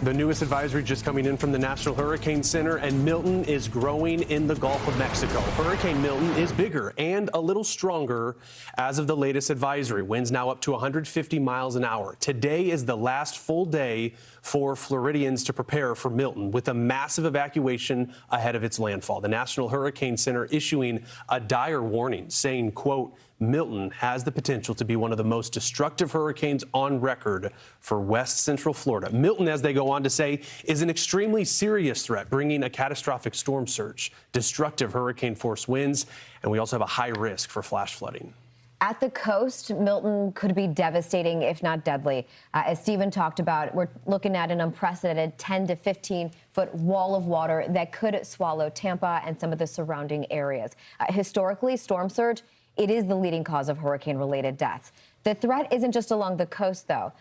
The newest advisory just coming in from the National Hurricane Center, and Milton is growing in the Gulf of Mexico. Hurricane Milton is bigger and a little stronger as of the latest advisory. Winds now up to 150 miles an hour. Today is the last full day for Floridians to prepare for Milton, with a massive evacuation ahead of its landfall. The National Hurricane Center issuing a dire warning, saying, quote, Milton has the potential to be one of the most destructive hurricanes on record for West Central Florida. Milton, as they go on to say, is an extremely serious threat, bringing a catastrophic storm surge, destructive hurricane force winds, and we also have a high risk for flash flooding. At the coast, Milton could be devastating, if not deadly. As Stephen talked about, we're looking at an unprecedented 10 to 15-foot wall of water that could swallow Tampa and some of the surrounding areas. Historically, storm surge, it is the leading cause of hurricane-related deaths. The threat isn't just along the coast, though.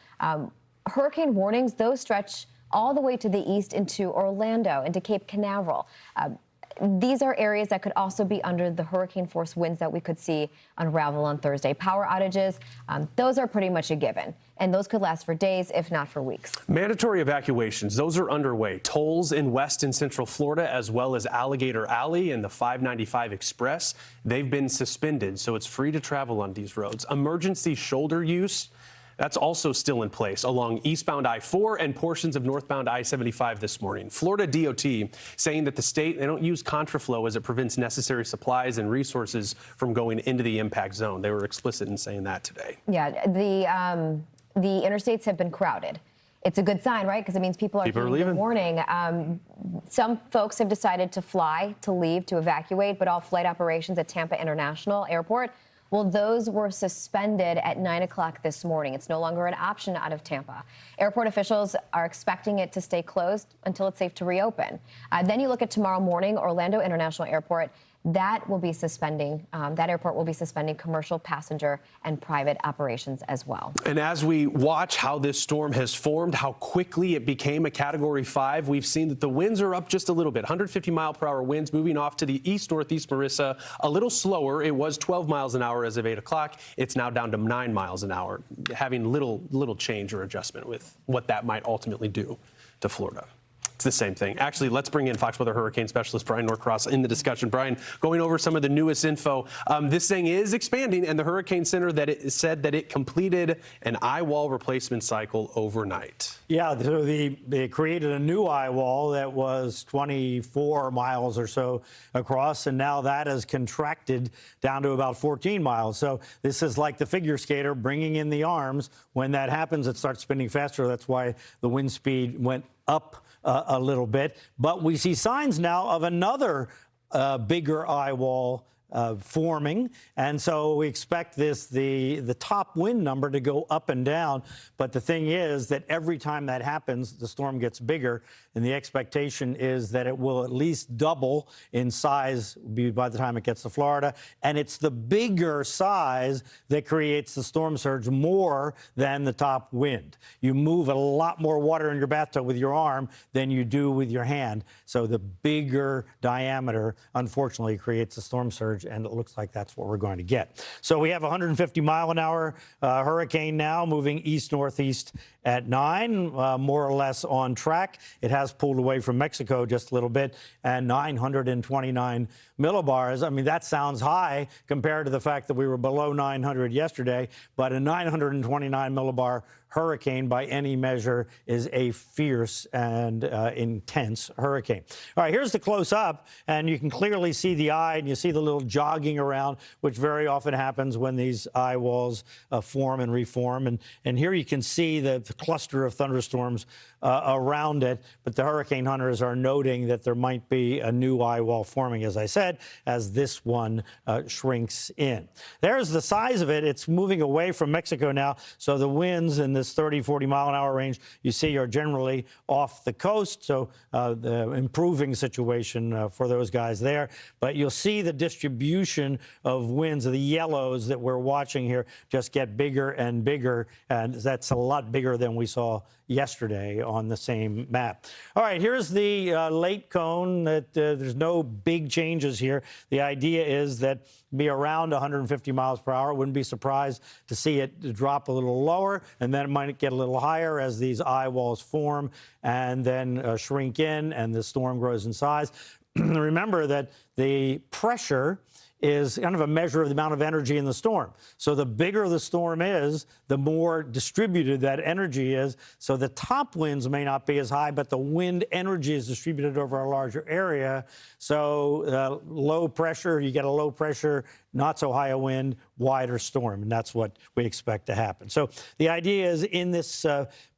Hurricane warnings, those stretch all the way to the east into Orlando, into Cape Canaveral. These are areas that could also be under the hurricane force winds that we could see unravel on Thursday. Power outages, those are pretty much a given, and those could last for days, if not for weeks. Mandatory evacuations, those are underway. Tolls in West and Central Florida, as well as Alligator Alley and the 595 Express, they've been suspended, so it's free to travel on these roads. Emergency shoulder use, that's also still in place along eastbound I-4 and portions of northbound I-75 this morning. Florida DOT saying that the state, they don't use contraflow as it prevents necessary supplies and resources from going into the impact zone. They were explicit in saying that today. Yeah, the interstates have been crowded. It's a good sign, right? Because it means people are heeding the warning. Some folks have decided to fly, to leave, to evacuate, but all flight operations at Tampa International Airport, well, those were suspended at 9 o'clock this morning. It's no longer an option out of Tampa. Airport officials are expecting it to stay closed until it's safe to reopen. Then you look at tomorrow morning, Orlando International Airport. That will be suspending, that airport will be suspending commercial, passenger, and private operations as well. And as we watch how this storm has formed, how quickly it became a Category 5, we've seen that the winds are up just a little bit. 150-mile-per-hour winds moving off to the east-northeast, Marissa, a little slower. It was 12 miles an hour as of 8 o'clock. It's now down to 9 miles an hour, having little change or adjustment with what that might ultimately do to Florida. It's the same thing. Actually, let's bring in Fox Weather hurricane specialist Bryan Norcross in the discussion. Bryan, going over some of the newest info. This thing is expanding, and the Hurricane Center said that it completed an eye wall replacement cycle overnight. Yeah, so they created a new eye wall that was 24 miles or so across, and now that has contracted down to about 14 miles. So this is like the figure skater bringing in the arms. When that happens, it starts spinning faster. That's why the wind speed went up a little bit. But we see signs now of another bigger eye wall forming, and so we expect the top wind number to go up and down. But the thing is that every time that happens, the storm gets bigger, and the expectation is that it will at least double in size by the time it gets to Florida. And it's the bigger size that creates the storm surge more than the top wind. You move a lot more water in your bathtub with your arm than you do with your hand. So the bigger diameter, unfortunately, creates a storm surge, and it looks like that's what we're going to get. So we have a 150-mile-an-hour hurricane now moving east-northeast at 9, more or less on track. It has pulled away from Mexico just a little bit, and 929 millibars. I mean, that sounds high compared to the fact that we were below 900 yesterday, but a 929 millibar hurricane by any measure is a fierce and intense hurricane. All right, here's the close-up, and you can clearly see the eye, and you see the little jogging around, which very often happens when these eye walls form and reform. And here you can see the cluster of thunderstorms around it, but the hurricane hunters are noting that there might be a new eye wall forming, as I said, as this one shrinks in. There's the size of it. It's moving away from Mexico now, so the winds in this 30, 40-mile-an-hour range you see are generally off the coast, so the improving situation for those guys there. But you'll see the distribution of winds, the yellows that we're watching here, just get bigger and bigger, and that's a lot bigger than than we saw yesterday on the same map. All right, here's the late cone. That there's no big changes here. The idea is that be around 150 miles per hour. Wouldn't be surprised to see it drop a little lower, and then it might get a little higher as these eye walls form and then shrink in and the storm grows in size. Remember that the pressure is kind of a measure of the amount of energy in the storm. So the bigger the storm is, the more distributed that energy is. So the top winds may not be as high, but the wind energy is distributed over a larger area. So low pressure, you get a low pressure, not so high a wind, wider storm, and that's what we expect to happen. So the idea is in this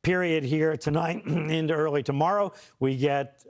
period here tonight into early tomorrow, we get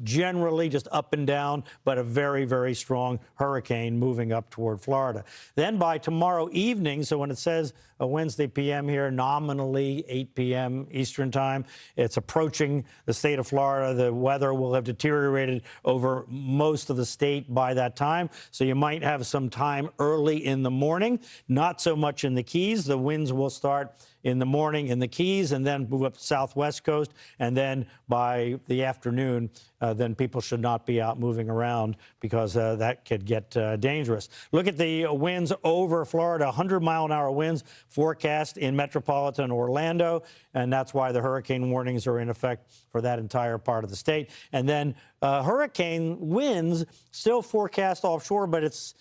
generally just up and down, but a very, very strong hurricane moving up toward Florida. Then by tomorrow evening, so when it says a Wednesday p.m. here, nominally 8 p.m. Eastern time, it's approaching the state of Florida. The weather will have deteriorated over most of the state by that time. So you might have some time early in the morning, not so much in the Keys. The winds will start in the morning in the Keys and then move up the southwest coast. And then by the afternoon, then people should not be out moving around because that could get dangerous. Look at the winds over Florida, 100-mile-an-hour winds forecast in metropolitan Orlando, and that's why the hurricane warnings are in effect for that entire part of the state. And then hurricane winds still forecast offshore, but it's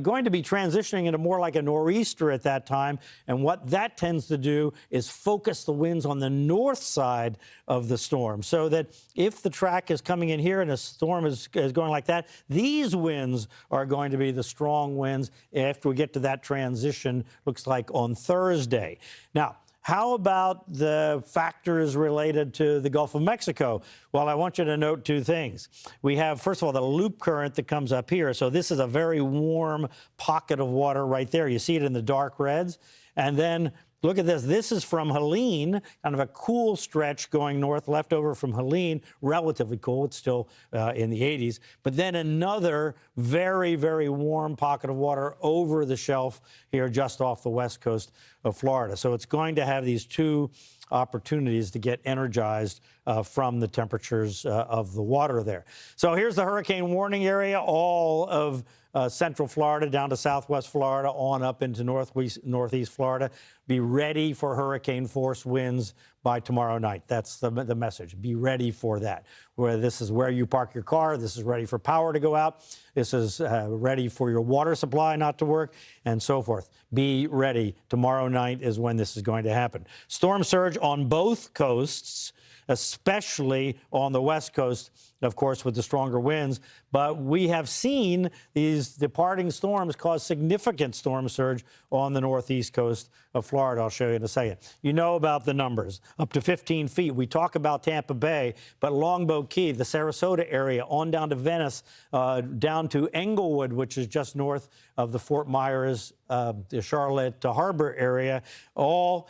going to be transitioning into more like a nor'easter at that time. And what that tends to do is focus the winds on the north side of the storm, so that if the track is coming in here and a storm is going like that, these winds are going to be the strong winds after we get to that transition, looks like on Thursday. Now, how about the factors related to the Gulf of Mexico? Well, I want you to note two things. We have, first of all, the loop current that comes up here. So this is a very warm pocket of water right there. You see it in the dark reds. And then look at this. This is from Helene, kind of a cool stretch going north, left over from Helene, relatively cool. It's still in the 80s. But then another very, very warm pocket of water over the shelf here just off the west coast of Florida. So it's going to have these two opportunities to get energized from the temperatures of the water there. So here's the hurricane warning area, all of central Florida down to southwest Florida, on up into northeast Florida. Be ready for hurricane force winds by tomorrow night. That's the message. Be ready for that. This is where you park your car. This is ready for power to go out. This is ready for your water supply not to work, and so forth. Be ready. Tomorrow night is when this is going to happen. Storm surge on both coasts, especially on the west coast, of course, with the stronger winds. But we have seen these departing storms cause significant storm surge on the northeast coast of Florida. I'll show you in a second. You know about the numbers, up to 15 feet. We talk about Tampa Bay, but Longboat Key, the Sarasota area, on down to Venice, down to Englewood, which is just north of the Fort Myers, the Charlotte Harbor area, all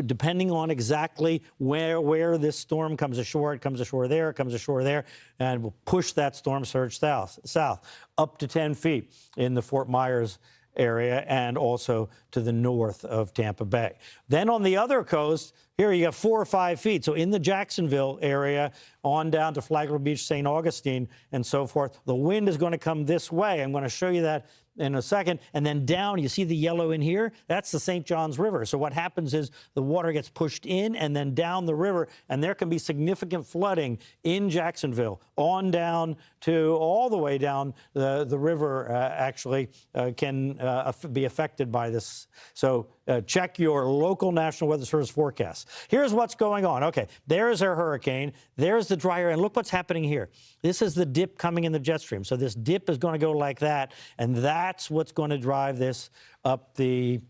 depending on exactly where this storm comes ashore. It comes ashore there, it comes ashore there, and will push that storm surge south, up to 10 feet in the Fort Myers area and also to the north of Tampa Bay. Then on the other coast, here you have 4 or 5 feet. So in the Jacksonville area, on down to Flagler Beach, St. Augustine, and so forth, the wind is going to come this way. I'm going to show you that in a second. And then down, you see the yellow in here? That's the St. Johns River. So what happens is the water gets pushed in and then down the river, and there can be significant flooding in Jacksonville, on down to all the way down the river, actually can be affected by this. So check your local National Weather Service forecast. Here's what's going on. Okay, there's our hurricane. There's the dry air. And look what's happening here. This is the dip coming in the jet stream. So this dip is going to go like that, and that's what's going to drive this up the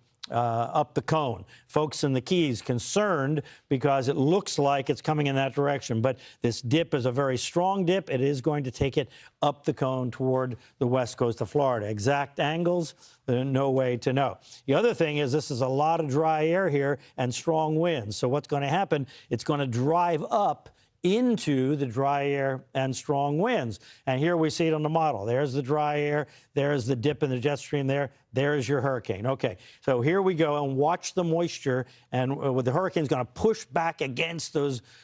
cone. Folks in the Keys concerned because it looks like it's coming in that direction, but this dip is a very strong dip. It is going to take it up the cone toward the west coast of Florida. Exact angles, no way to know. The other thing is this is a lot of dry air here and strong winds. So what's going to happen, it's going to drive up into the dry air and strong winds. And here we see it on the model. There's the dry air. There's the dip in the jet stream there. There's your hurricane. Okay, so here we go, and watch the moisture. And the hurricane's going to push back against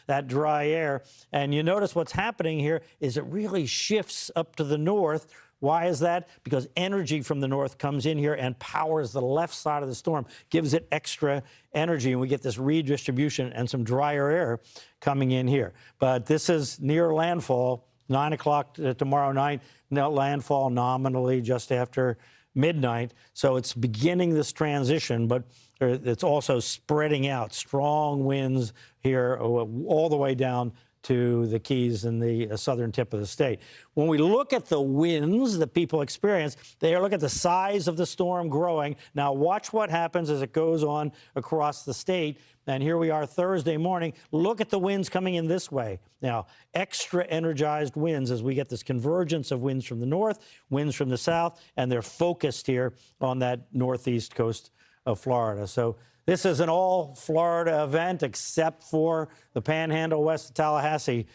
that dry air. And you notice what's happening here is it really shifts up to the north. Why is that? Because energy from the north comes in here and powers the left side of the storm, gives it extra energy, and we get this redistribution and some drier air coming in here. But this is near landfall, 9 o'clock tomorrow night. Now landfall nominally just after midnight. So it's beginning this transition, but it's also spreading out. Strong winds here all the way down to the Keys and the southern tip of the state. When we look at the winds that people experience, they look at the size of the storm growing. Now watch what happens as it goes on across the state. And here we are Thursday morning. Look at the winds coming in this way. Now, extra energized winds as we get this convergence of winds from the north, winds from the south, and they're focused here on that northeast coast of Florida. So this is an all Florida event except for the Panhandle west of Tallahassee,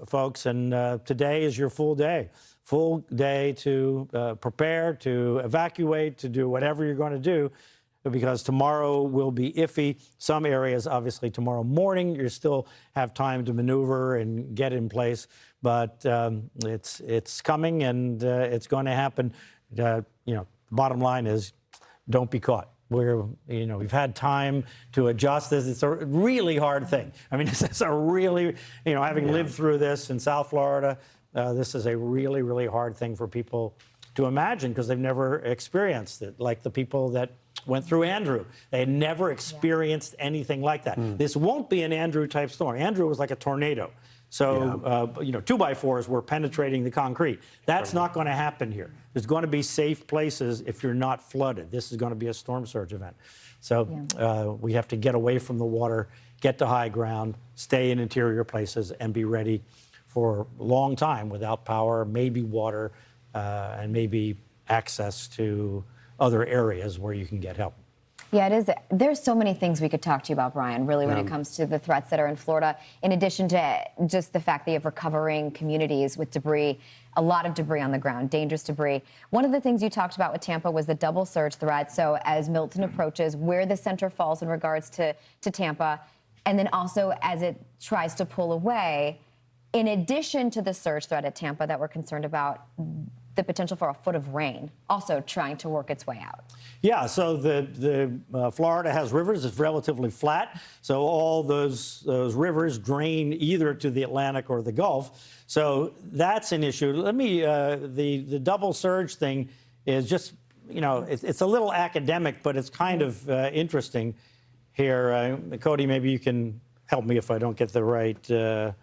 folks. And today is your full day to prepare, to evacuate, to do whatever you're going to do, because tomorrow will be iffy. Some areas, obviously, tomorrow morning, you still have time to maneuver and get in place. But it's coming, and it's going to happen. Bottom line is, don't be caught. We've had time to adjust this. It's a really hard thing. I mean, it's a really, having lived through this in South Florida, this is a really, really hard thing for people to imagine because they've never experienced it, like the people that went through Andrew. They had never experienced anything like that. This won't be an Andrew-type storm. Andrew was like a tornado. So, 2x4s were penetrating the concrete. That's not going to happen here. There's going to be safe places if you're not flooded. This is going to be a storm surge event. So we have to get away from the water, get to high ground, stay in interior places, and be ready for a long time without power, maybe water, and maybe access to other areas where you can get help. Yeah, it is. There's so many things we could talk to you about, Bryan, really, when it comes to the threats that are in Florida, in addition to just the fact that you have recovering communities with debris, a lot of debris on the ground, dangerous debris. One of the things you talked about with Tampa was the double surge threat. So as Milton approaches, where the center falls in regards to Tampa, and then also as it tries to pull away, in addition to the surge threat at Tampa that we're concerned about, the potential for a foot of rain also trying to work its way out. Yeah, so the Florida has rivers. It's relatively flat, so all those rivers drain either to the Atlantic or the Gulf. So that's an issue. Let me the double surge thing is just it's a little academic, but it's kind of interesting here. Cody, maybe you can help me if I don't get the right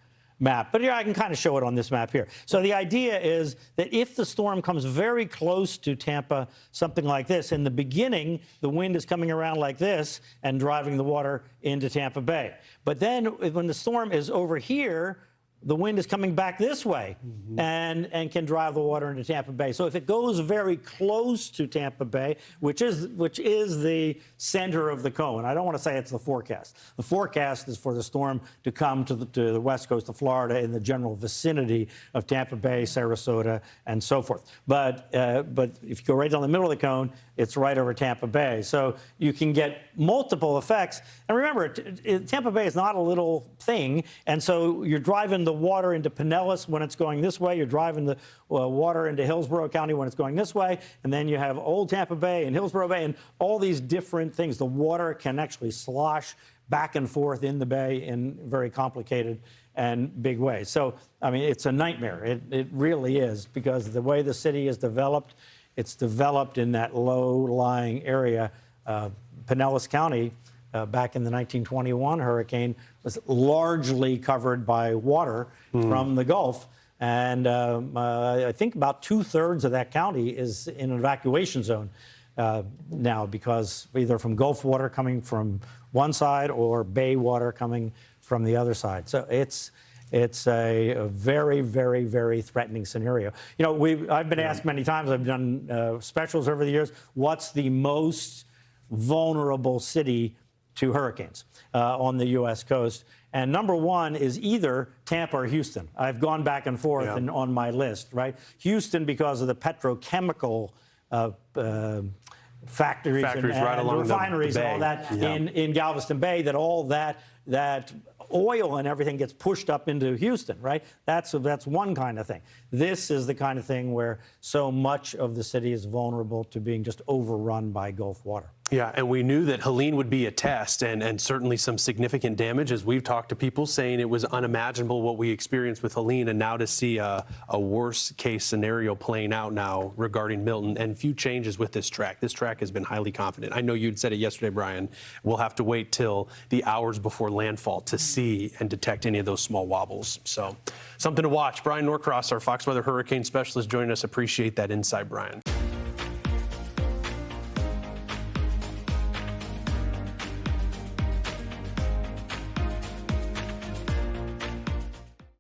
map, but I can kind of show it on this map here. So the idea is that if the storm comes very close to Tampa, something like this, in the beginning, the wind is coming around like this and driving the water into Tampa Bay. But then when the storm is over here, the wind is coming back this way and can drive the water into Tampa Bay. So if it goes very close to Tampa Bay, which is the center of the cone, I don't want to say it's the forecast. The forecast is for the storm to come to the west coast of Florida in the general vicinity of Tampa Bay, Sarasota, and so forth. But if you go right down the middle of the cone, it's right over Tampa Bay. So you can get multiple effects. And remember, Tampa Bay is not a little thing. And so you're driving the water into Pinellas when it's going this way. You're driving the water into Hillsborough County when it's going this way. And then you have Old Tampa Bay and Hillsborough Bay and all these different things. The water can actually slosh back and forth in the bay in very complicated and big ways. So, I mean, it's a nightmare. It really is, because the way the city is developed, it's developed in that low-lying area. Pinellas County, back in the 1921 hurricane, was largely covered by water from the Gulf. And I think about 2/3 of that county is in an evacuation zone now, because either from Gulf water coming from one side or bay water coming from the other side. So it's a very, very, very threatening scenario. I've been asked many times, I've done specials over the years, what's the most vulnerable city to hurricanes on the U.S. coast? And number one is either Tampa or Houston. I've gone back and forth on my list, right? Houston because of the petrochemical factories and right along refineries the and all that in Galveston Bay, that all that oil and everything gets pushed up into Houston, right? That's one kind of thing. This is the kind of thing where so much of the city is vulnerable to being just overrun by Gulf water. Yeah, and we knew that Helene would be a test and certainly some significant damage, as we've talked to people saying it was unimaginable what we experienced with Helene, and now to see a worst case scenario playing out now regarding Milton, and few changes with this track. This track has been highly confident. I know you'd said it yesterday, Bryan. We'll have to wait till the hours before landfall to see and detect any of those small wobbles. So something to watch. Bryan Norcross, our Fox Weather hurricane specialist, joining us. Appreciate that insight, Bryan.